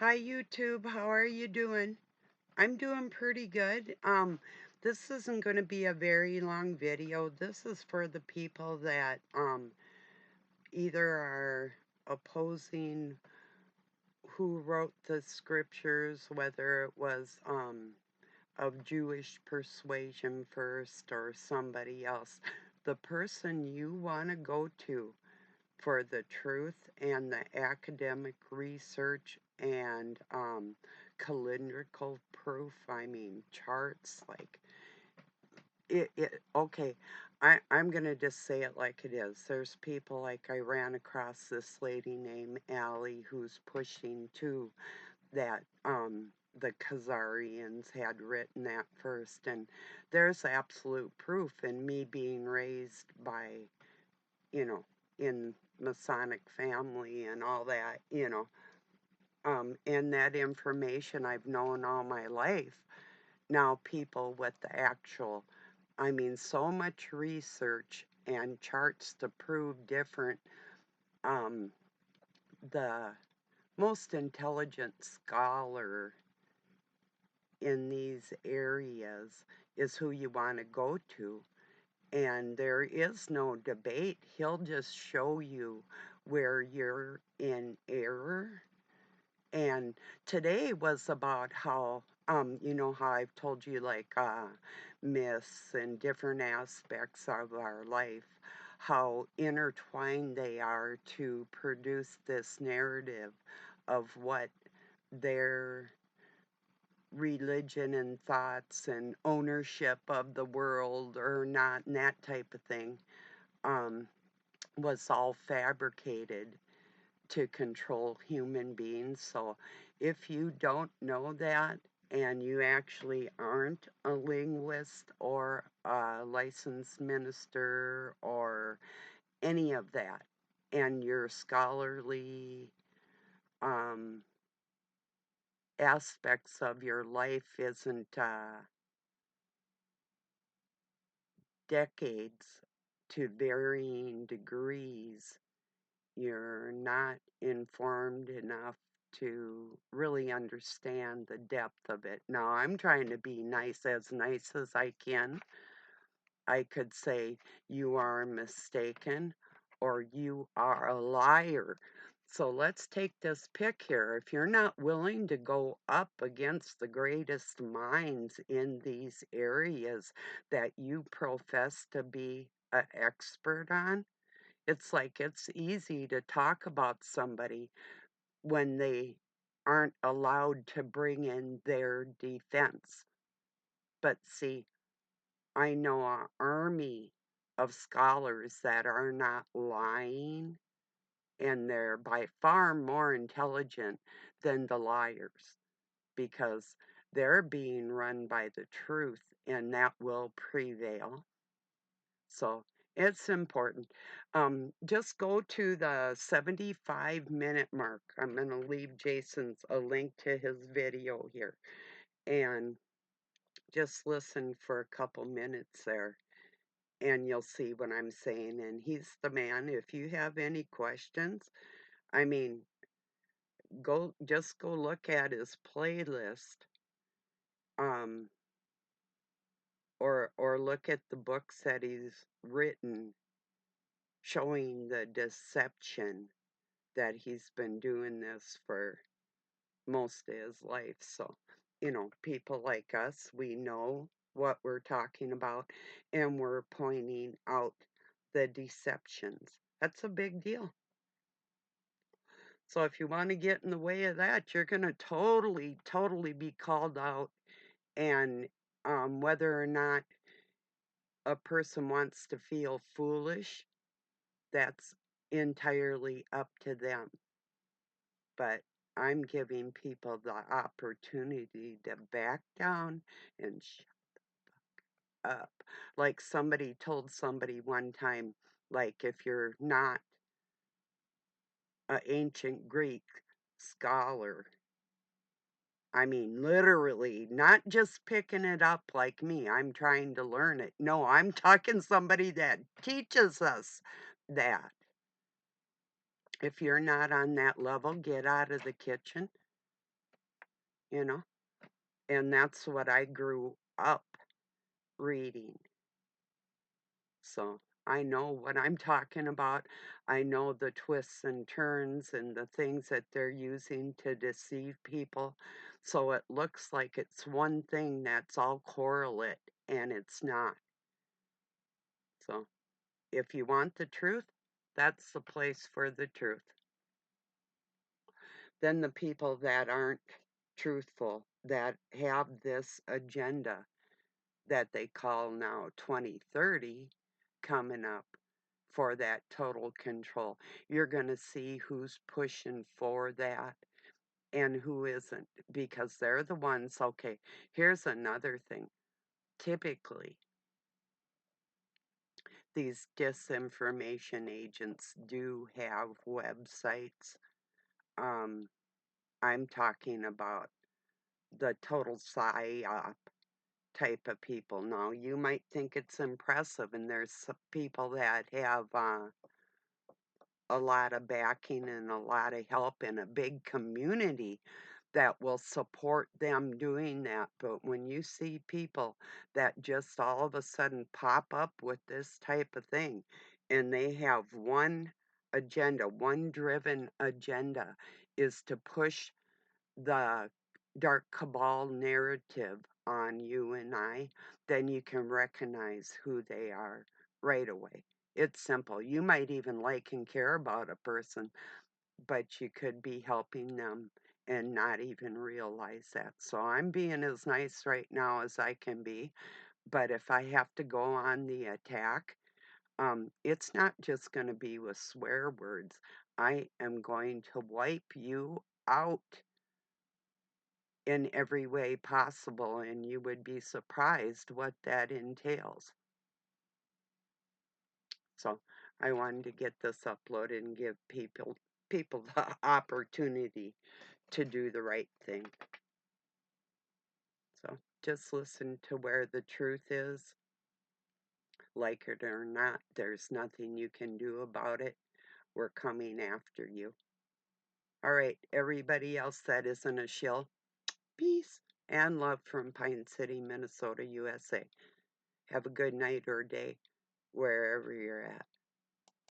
Hi YouTube, how are you doing? I'm doing pretty good. This isn't going to be a very long video. This is for the people that either are opposing who wrote the scriptures, whether it was of Jewish persuasion first or somebody else. The person you want to go to for the truth and the academic research and calendrical proof, I mean charts, like okay, I'm gonna just say it like it is. There's people, like I ran across this lady named Allie who's pushing too that the Khazarians had written that first, and there's absolute proof in me being raised by, you know, in Masonic family and all that, and that information I've known all my life. Now people with the actual, I mean, so much research and charts to prove different, um, the most intelligent scholar in these areas is who you want to go to. And there is no debate. He'll just show you where you're in error. And today was about how, how I've told you, like, myths and different aspects of our life, how intertwined they are to produce this narrative of what their religion and thoughts and ownership of the world or not, and that type of thing, um, was all fabricated to control human beings. So if you don't know that and you actually aren't a linguist or a licensed minister or any of that, and your scholarly um, aspects of your life isn't decades to varying degrees, you're not informed enough to really understand the depth of it. Now, I'm trying to be nice as I can. I could say, you are mistaken or you are a liar. So let's take this pick here. If you're not willing to go up against the greatest minds in these areas that you profess to be an expert on, it's like it's easy to talk about somebody when they aren't allowed to bring in their defense. But see, I know an army of scholars that are not lying, and they're by far more intelligent than the liars because they're being run by the truth, and that will prevail. So it's important. Just go to the 75-minute mark. I'm going to leave Jason's a link to his video here and just listen for a couple minutes there and you'll see what I'm saying. And he's the man. If you have any questions, I mean, go look at his playlist, um, or look at the books that he's written showing the deception that he's been doing this for most of his life. So, people like us, we know what we're talking about and we're pointing out the deceptions. That's a big deal. So if you want to get in the way of that, you're going to totally be called out. And whether or not a person wants to feel foolish, that's entirely up to them. But I'm giving people the opportunity to back down and shut up. Like somebody told somebody one time, like, if you're not an ancient Greek scholar, I mean, literally, not just picking it up like me. I'm trying to learn it. No, I'm talking somebody that teaches us that. If you're not on that level, get out of the kitchen you know? And that's what I grew up reading. So I know what I'm talking about. I know the twists and turns and the things that they're using to deceive people. So it looks like it's one thing that's all correlate, and it's not. So if you want the truth, that's the place for the truth. Then the people that aren't truthful, that have this agenda that they call now 2030 coming up for that total control. You're going to see who's pushing for that and who isn't, because they're the ones. Okay, here's another thing. Typically, these disinformation agents do have websites. Um, I'm talking about the total psyop type of people. Now, you might think it's impressive, and there's some people that have a lot of backing and a lot of help in a big community that will support them doing that. But when you see people that just all of a sudden pop up with this type of thing, and they have one agenda, one driven agenda, is to push the dark cabal narrative on you and I, then you can recognize who they are right away. It's simple. You might even like and care about a person, but you could be helping them and not even realize that. So I'm being as nice right now as I can be, but if I have to go on the attack, it's not just going to be with swear words. I am going to wipe you out in every way possible, and you would be surprised what that entails. So I wanted to get this uploaded and give people the opportunity to do the right thing. So just listen to where the truth is. Like it or not, there's nothing you can do about it. We're coming after you. All right, everybody else that isn't a shill, peace and love from Pine City, Minnesota, USA. Have a good night or day wherever you're at.